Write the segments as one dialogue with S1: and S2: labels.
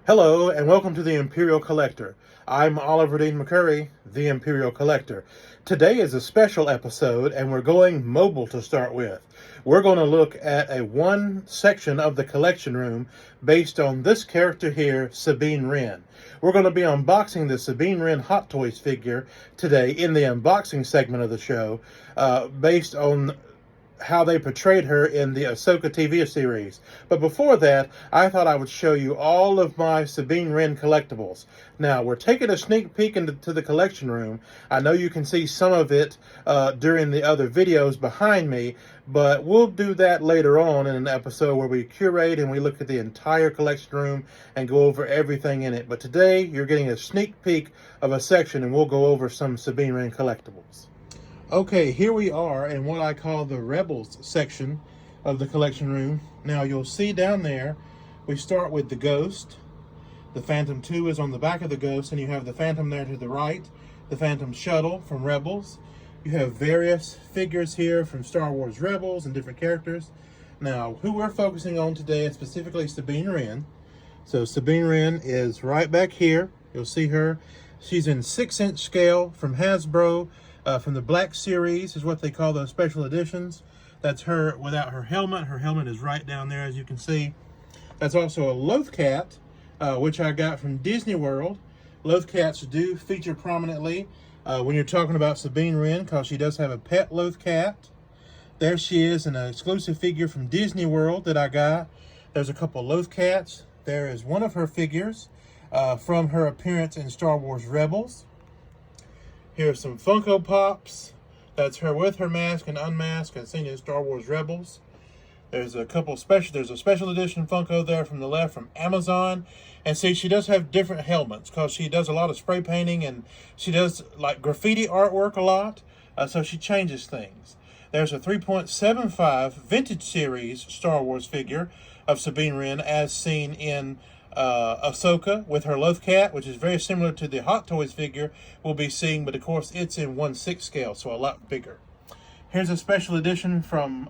S1: Hello and welcome to the Imperial Collector. I'm Oliver Dean McCurry, the Imperial Collector. Today is a special episode and we're going mobile to start with. We're going to look at one section of the collection room based on this character here, Sabine Wren. We're going to be unboxing the Sabine Wren Hot Toys figure today in the unboxing segment of the show based on how they portrayed her in the Ahsoka TV series. But before that, I thought I would show you all of my Sabine Wren collectibles. Now, we're taking a sneak peek into the collection room. I know you can see some of it during the other videos behind me, but we'll do that later on in an episode where we curate and we look at the entire collection room and go over everything in it. But today, you're getting a sneak peek of a section and we'll go over some Sabine Wren collectibles. Okay, here we are in what I call the Rebels section of the collection room. Now you'll see down there, we start with the Ghost. The Phantom 2 is on the back of the Ghost, and you have the Phantom there to the right, the Phantom Shuttle from Rebels. You have various figures here from Star Wars Rebels and different characters. Now, who we're focusing on today is specifically Sabine Wren. So Sabine Wren is right back here. You'll see her. She's in 6-inch scale from Hasbro. From the Black Series is what they call those special editions. That's her without her helmet. Her helmet is right down there, as you can see. That's also a Lothcat, which I got from Disney World. Lothcats do feature prominently when you're talking about Sabine Wren, because she does have a pet Lothcat. There she is, an exclusive figure from Disney World that I got. There's a couple Lothcats. There is one of her figures from her appearance in Star Wars Rebels. Here's some Funko Pops. That's her with her mask and unmasked, as seen in Star Wars Rebels. There's a special edition Funko there from the left from Amazon. And see, she does have different helmets because she does a lot of spray painting and she does like graffiti artwork a lot. So she changes things. There's a 3.75 Vintage Series Star Wars figure of Sabine Wren as seen in Ahsoka with her Lothcat, which is very similar to the Hot Toys figure we'll be seeing, but of course it's in 1/6 scale, so a lot bigger. Here's a special edition from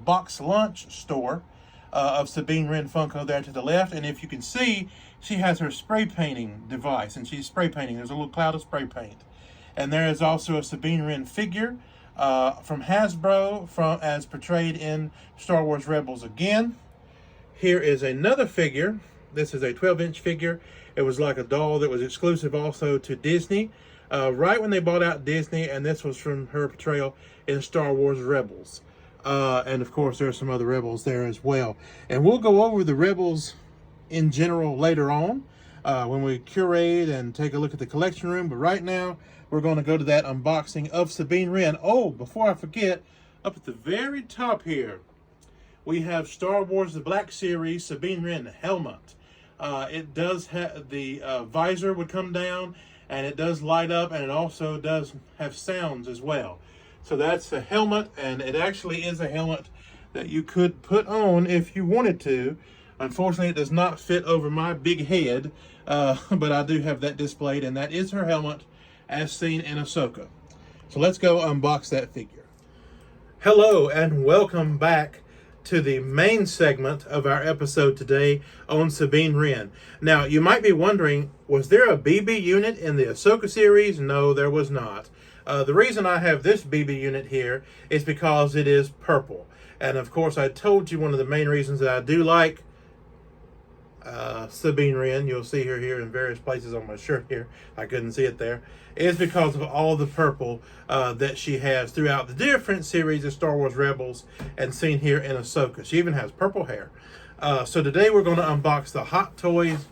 S1: Box Lunch store of Sabine Wren Funko there to the left, and if you can see, she has her spray painting device, and she's spray painting. There's a little cloud of spray paint. And there is also a Sabine Wren figure from Hasbro as portrayed in Star Wars Rebels again. Here is another figure. This is a 12-inch figure. It was like a doll that was exclusive also to Disney, right when they bought out Disney, and this was from her portrayal in Star Wars Rebels. And of course, there are some other Rebels there as well. And we'll go over the Rebels in general later on when we curate and take a look at the collection room. But right now, we're going to go to that unboxing of Sabine Wren. Oh, before I forget, up at the very top here, we have Star Wars The Black Series Sabine Wren helmet. It does have the visor would come down, and it does light up, and it also does have sounds as well. So that's a helmet, and it actually is a helmet that you could put on if you wanted to. Unfortunately, it does not fit over my big head, but I do have that displayed, and that is her helmet as seen in Ahsoka. So let's go unbox that figure. Hello, and welcome back to the main segment of our episode today on Sabine Wren. Now, you might be wondering, was there a BB unit in the Ahsoka series? No, there was not. The reason I have this BB unit here is because it is purple. And of course, I told you one of the main reasons that I do like Sabine Wren, you'll see her here in various places on my shirt here, I couldn't see it there, is because of all the purple that she has throughout the different series of Star Wars Rebels and seen here in Ahsoka. She even has purple hair. So today we're going to unbox the Hot Toys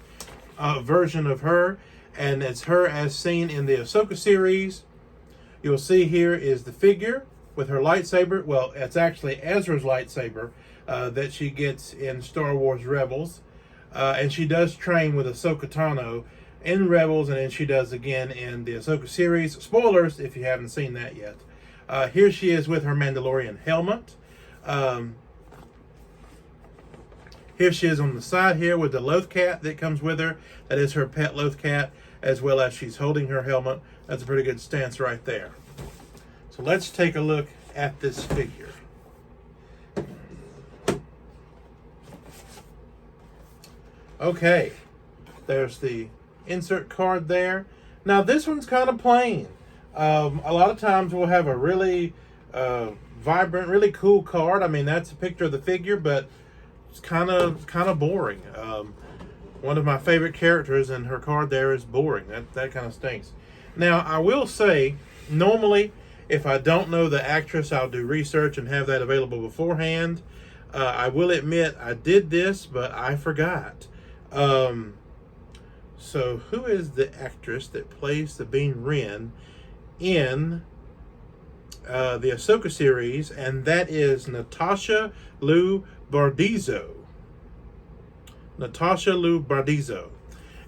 S1: version of her, and it's her as seen in the Ahsoka series. You'll see here is the figure with her lightsaber. Well, it's actually Ezra's lightsaber that she gets in Star Wars Rebels. And she does train with Ahsoka Tano in Rebels, and then she does again in the Ahsoka series. Spoilers if you haven't seen that yet. Here she is with her Mandalorian helmet. Here she is on the side here with the Lothcat that comes with her. That is her pet Lothcat, as well as she's holding her helmet. That's a pretty good stance right there. So let's take a look at this figure. Okay, There's the insert card there. Now this one's kind of plain. A lot of times we'll have a really vibrant, really cool card. I mean, that's a picture of the figure, but it's kind of boring. One of my favorite characters, and her card there is boring. That kind of stinks. Now, I will say, normally, if I don't know the actress, I'll do research and have that available beforehand. I will admit I did this, but I forgot. So, who is the actress that plays Sabine Wren in the Ahsoka series? And that is Natasha Liu Bordizzo. Natasha Liu Bordizzo.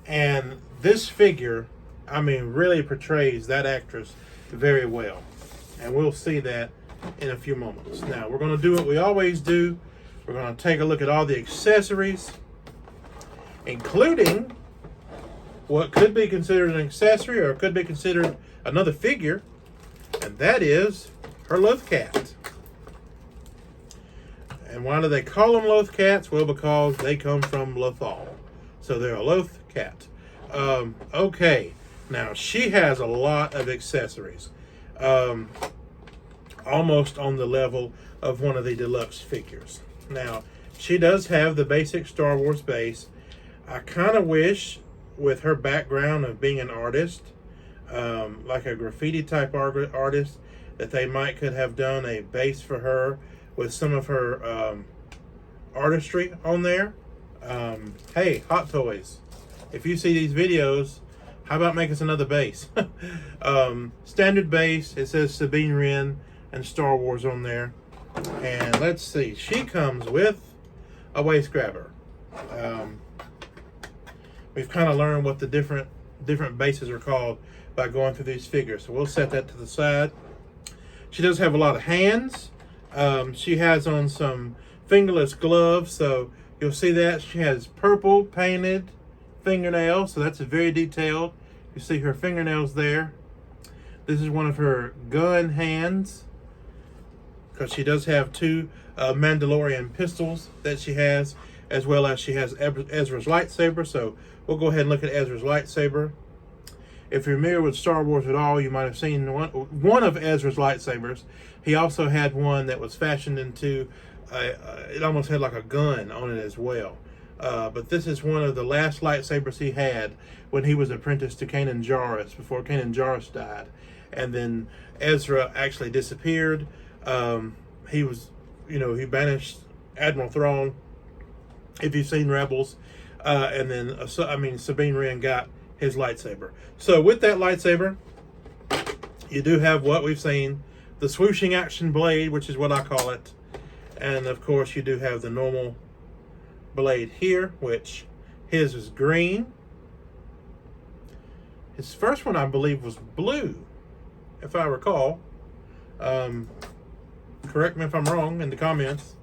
S1: And this figure, I mean, really portrays that actress very well. And we'll see that in a few moments. Now, we're going to do what we always do. We're going to take a look at all the accessories, including what could be considered an accessory or could be considered another figure, and that is her Loth Cat. And why do they call them Loth Cats? Well, because they come from Lothal. So they're a Loth Cat. Okay, now she has a lot of accessories. Almost on the level of one of the deluxe figures. Now, she does have the basic Star Wars base. I kind of wish, with her background of being an artist, like a graffiti type artist, that they could have done a base for her with some of her artistry on there. Hey, Hot Toys, if you see these videos, how about make us another base? Standard base, it says Sabine Wren and Star Wars on there. And let's see, she comes with a waist grabber. We've kind of learned what the different bases are called by going through these figures. So we'll set that to the side. She does have a lot of hands. She has on some fingerless gloves, so you'll see that. She has purple painted fingernails, so that's very detailed. You see her fingernails there. This is one of her gun hands, because she does have two Mandalorian pistols that she has, as well as she has Ezra's lightsaber. So we'll go ahead and look at Ezra's lightsaber. If you're familiar with Star Wars at all, you might have seen one of Ezra's lightsabers. He also had one that was fashioned into, it almost had like a gun on it as well. But this is one of the last lightsabers he had when he was apprenticed to Kanan Jarrus, before Kanan Jarrus died. And then Ezra actually disappeared. He was, he banished Admiral Thrawn, if you've seen Rebels. And then, Sabine Wren got his lightsaber. So with that lightsaber, you do have what we've seen, the swooshing action blade, which is what I call it. And of course you do have the normal blade here, which his is green. His first one, I believe, was blue, if I recall. Correct me if I'm wrong in the comments.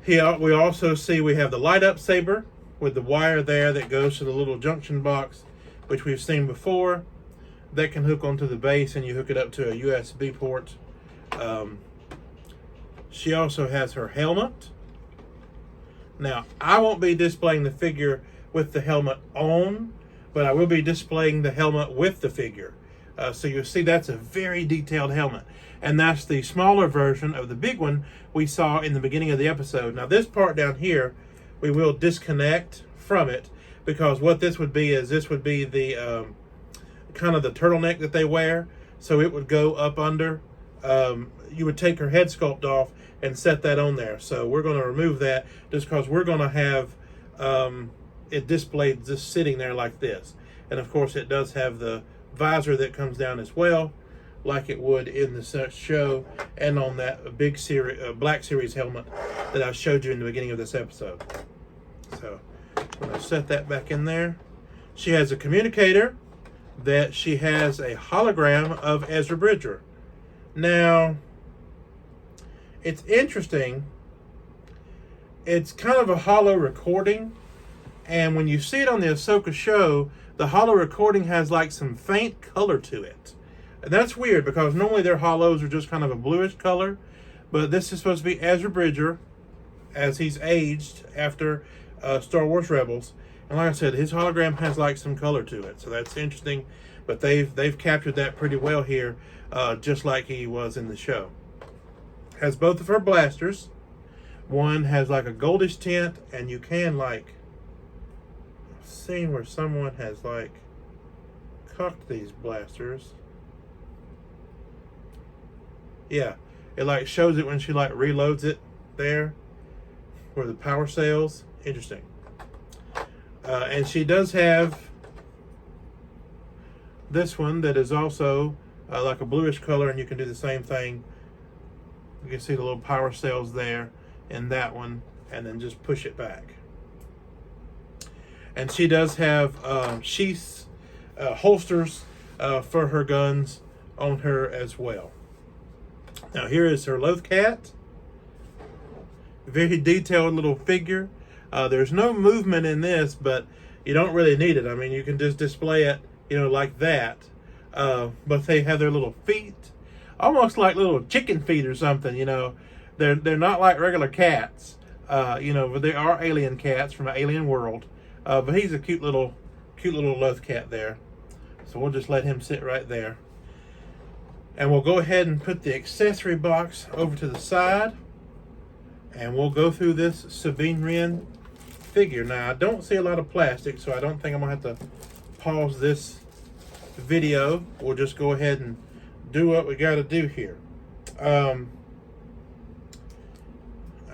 S1: Here we also see we have the light up saber with the wire there that goes to the little junction box, which we've seen before. That can hook onto the base, and you hook it up to a USB port. She also has her helmet. Now, I won't be displaying the figure with the helmet on, but I will be displaying the helmet with the figure. So you'll see that's a very detailed helmet. And that's the smaller version of the big one we saw in the beginning of the episode. Now, this part down here, we will disconnect from it, because what this would be is the kind of the turtleneck that they wear. So it would go up under. You would take her head sculpt off and set that on there. So we're going to remove that just because we're going to have it displayed just sitting there like this. And of course it does have the visor that comes down as well, like it would in the show and on that big series, Black Series helmet that I showed you in the beginning of this episode. So I'm going to set that back in there. She has a communicator that she has a hologram of Ezra Bridger. Now, it's interesting. It's kind of a hollow recording, and when you see it on the Ahsoka show, the hollow recording has like some faint color to it. And that's weird, because normally their hollows are just kind of a bluish color, but this is supposed to be Ezra Bridger as he's aged after Star Wars Rebels, And like I said, his hologram has like some color to it, so that's interesting. But they've captured that pretty well here, just like he was in the show. Has both of her blasters. One has like a goldish tint, and you can like see where someone has like cocked these blasters. Yeah, it like shows it when she like reloads it there, where the power cells. Interesting. And she does have this one that is also like a bluish color, and you can do the same thing. You can see the little power cells there in that one, and then just push it back. And she does have sheaths, holsters for her guns on her as well. Now here is her Lothcat. Very detailed little figure. There's no movement in this, but you don't really need it. I mean, you can just display it, you know, like that. But they have their little feet, almost like little chicken feet or something. You know, they're not like regular cats. You know, but they are alien cats from an alien world. But he's a cute little Lothcat there. So we'll just let him sit right there. And we'll go ahead and put the accessory box over to the side. And we'll go through this Sabine Wren figure. Now, I don't see a lot of plastic, so I don't think I'm going to have to pause this video. We'll just go ahead and do what we got to do here. I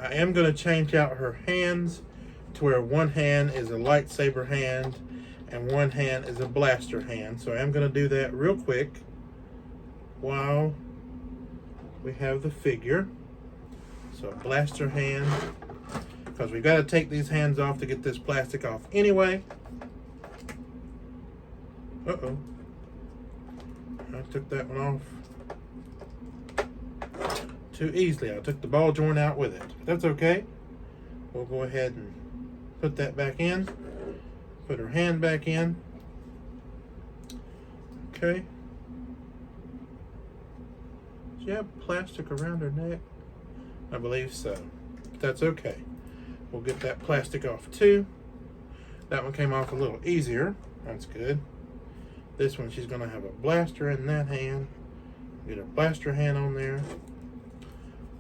S1: am going to change out her hands to where one hand is a lightsaber hand and one hand is a blaster hand. So I am going to do that real quick while we have the figure. So a blaster hand, because we've got to take these hands off to get this plastic off anyway. Uh-oh. I took that one off too easily. I took the ball joint out with it. But that's okay. We'll go ahead and put that back in. Put her hand back in. Okay. Does she have plastic around her neck? I believe so. But that's okay. We'll get that plastic off too. That one came off a little easier. That's good. This one, she's going to have a blaster in that hand. Get her blaster hand on there.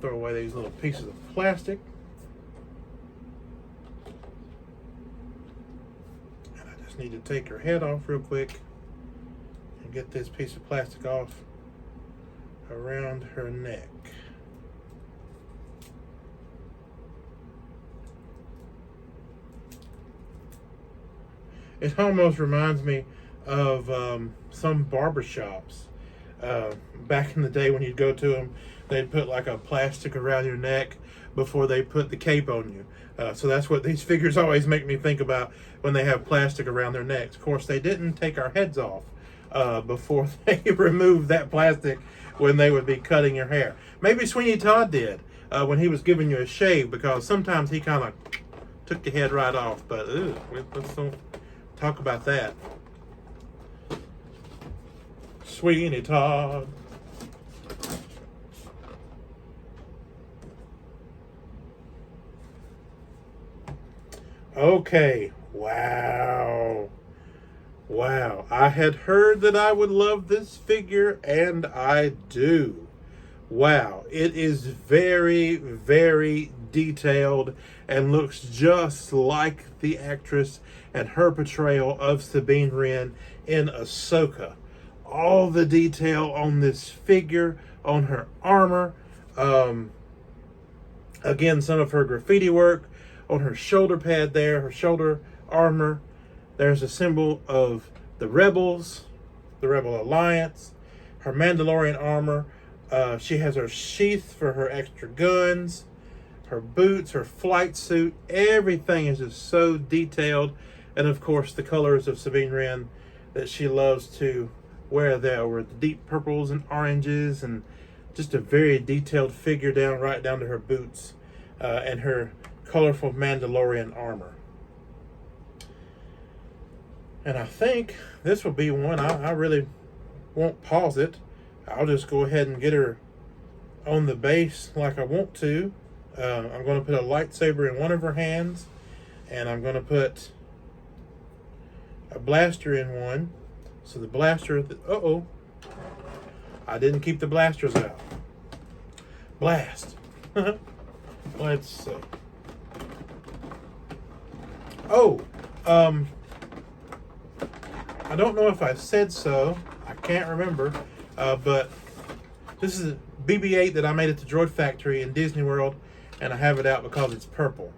S1: Throw away these little pieces of plastic. And I just need to take her head off real quick and get this piece of plastic off around her neck. It almost reminds me of some barbershops. Back in the day when you'd go to them, they'd put like a plastic around your neck before they put the cape on you. So that's what these figures always make me think about when they have plastic around their necks. Of course, they didn't take our heads off before they removed that plastic when they would be cutting your hair. Maybe Sweeney Todd did when he was giving you a shave, because sometimes he kind of took the head right off. But let's don't talk about that. Sweeney Todd. Okay. Wow. Wow. I had heard that I would love this figure, and I do. Wow. It is very, very detailed and looks just like the actress and her portrayal of Sabine Wren in Ahsoka. All the detail on this figure, on her armor, again, some of her graffiti work on her shoulder pad there, her shoulder armor. There's a symbol of the Rebels, the Rebel Alliance, her Mandalorian armor. She has her sheath for her extra guns, her boots, her flight suit. Everything is just so detailed. And of course, the colors of Sabine Wren that she loves to wear there were the deep purples and oranges, and just a very detailed figure right down to her boots and her colorful Mandalorian armor. And I think this will be one I really won't pause it. I'll just go ahead and get her on the base like I want to. I'm going to put a lightsaber in one of her hands, and I'm going to put a blaster in one. So the blaster, I didn't keep the blasters out. Blast. Let's see. Oh, I don't know if I said so. I can't remember. But this is a BB-8 that I made at the Droid Factory in Disney World, and I have it out because it's purple.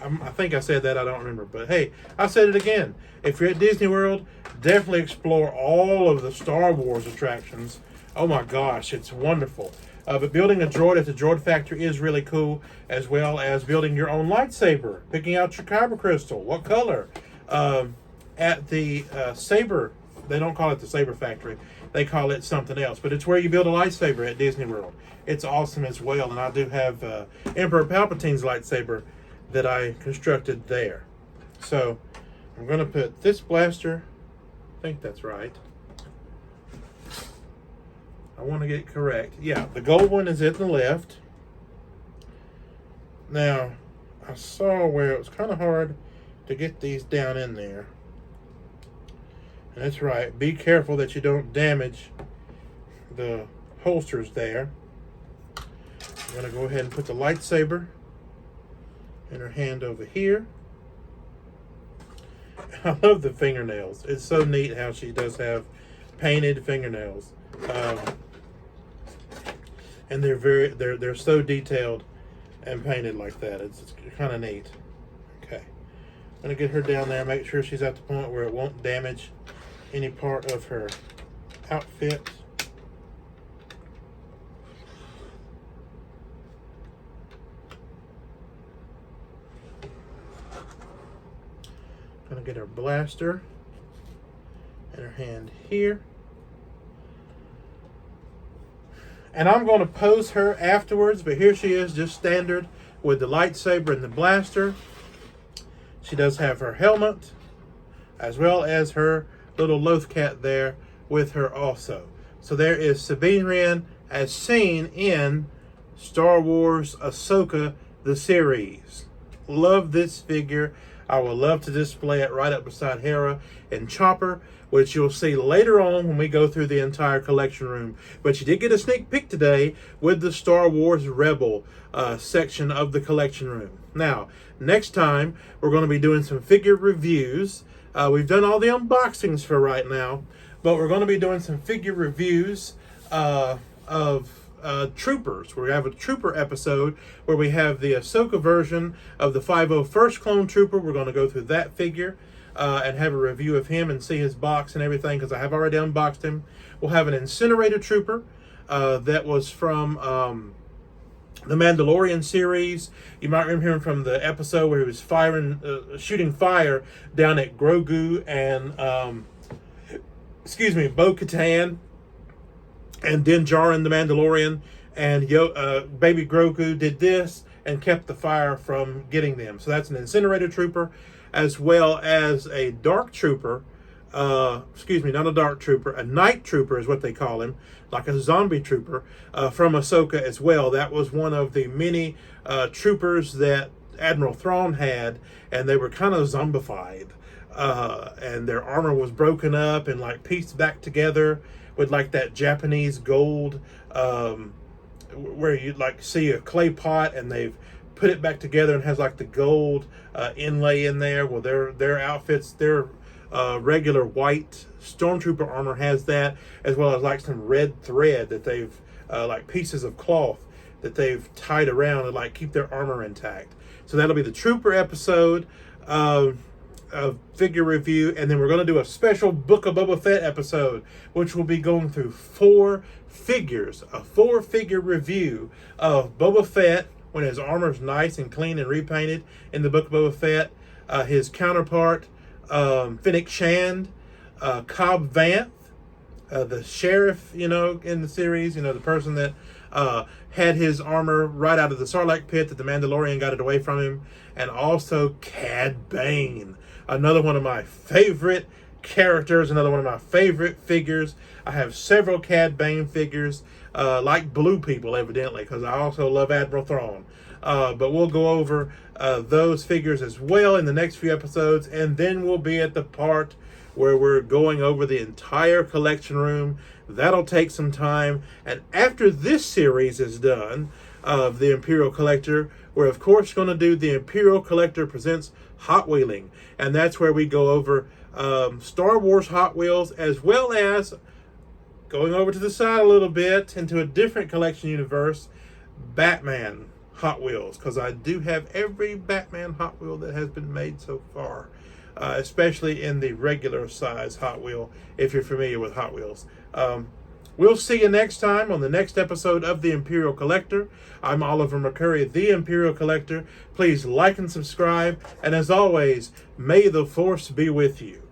S1: I think I said that. I don't remember. But hey, I said it again. If you're at Disney World, definitely explore all of the Star Wars attractions. Oh my gosh, it's wonderful. But building a droid at the Droid Factory is really cool, as well as building your own lightsaber, picking out your kyber crystal, what color. At the Saber, they don't call it the Saber Factory, they call it something else, but it's where you build a lightsaber at Disney World. It's awesome as well, and I do have Emperor Palpatine's lightsaber that I constructed there. So I'm going to put this blaster, I think that's right. I want to get it correct. Yeah, the gold one is at the left. Now, I saw where it was kind of hard to get these down in there. And that's right. Be careful that you don't damage the holsters there. I'm going to go ahead and put the lightsaber in her hand over here. I love the fingernails. It's so neat how she does have painted fingernails. And they're so detailed and painted like that. It's kind of neat. Okay, I'm gonna get her down there, make sure she's at the point where it won't damage any part of her outfit. Gonna get her blaster in her hand here. And I'm going to pose her afterwards, but here she is, just standard with the lightsaber and the blaster. She does have her helmet, as well as her little Lothcat there with her also. So there is Sabine Wren as seen in Star Wars Ahsoka, the series. Love this figure. I would love to display it right up beside Hera and Chopper, which you'll see later on when we go through the entire collection room. But you did get a sneak peek today with the Star Wars Rebel section of the collection room. Now, next time, we're going to be doing some figure reviews. We've done all the unboxings for right now, but we're going to be doing some figure reviews of Troopers. We have a Trooper episode where we have the Ahsoka version of the 501st Clone Trooper. We're going to go through that figure and have a review of him and see his box and everything, because I have already unboxed him. We'll have an Incinerator Trooper that was from the Mandalorian series. You might remember him from the episode where he was shooting fire down at Grogu and Bo-Katan and Din Djarin the Mandalorian, and baby Grogu did this and kept the fire from getting them. So that's an Incinerator Trooper, as well as a Dark Trooper. Not a Dark Trooper, a Night Trooper is what they call him, like a zombie trooper from Ahsoka as well. That was one of the many troopers that Admiral Thrawn had, and they were kind of zombified. And their armor was broken up and like pieced back together with like that Japanese gold, where you like see a clay pot and they've put it back together and has like the gold inlay in there. Well, their outfits, their regular white stormtrooper armor has that, as well as like some red thread that they've like pieces of cloth that they've tied around to like keep their armor intact. So that'll be the Trooper episode of figure review, and then we're going to do a special Book of Boba Fett episode, which will be going through 4 figures, a 4-figure review of Boba Fett when his armor's nice and clean and repainted in the Book of Boba Fett, his counterpart Fennec Shand, Cobb Vanth, the sheriff, in the series, the person that had his armor right out of the Sarlacc pit that the Mandalorian got it away from him, and also Cad Bane, another one of my favorite characters, another one of my favorite figures. I have several Cad Bane figures, like blue people, evidently, because I also love Admiral Thrawn. But we'll go over those figures as well in the next few episodes, and then we'll be at the part where we're going over the entire collection room. That'll take some time. And after this series is done of the Imperial Collector, we're of course going to do the Imperial Collector Presents Hot Wheeling. And that's where we go over Star Wars Hot Wheels, as well as going over to the side a little bit into a different collection universe, Batman Hot Wheels, because I do have every Batman Hot Wheel that has been made so far, especially in the regular size Hot Wheel, if you're familiar with Hot Wheels. We'll see you next time on the next episode of The Imperial Collector. I'm Oliver McCurry, The Imperial Collector. Please like and subscribe, and as always, may the Force be with you.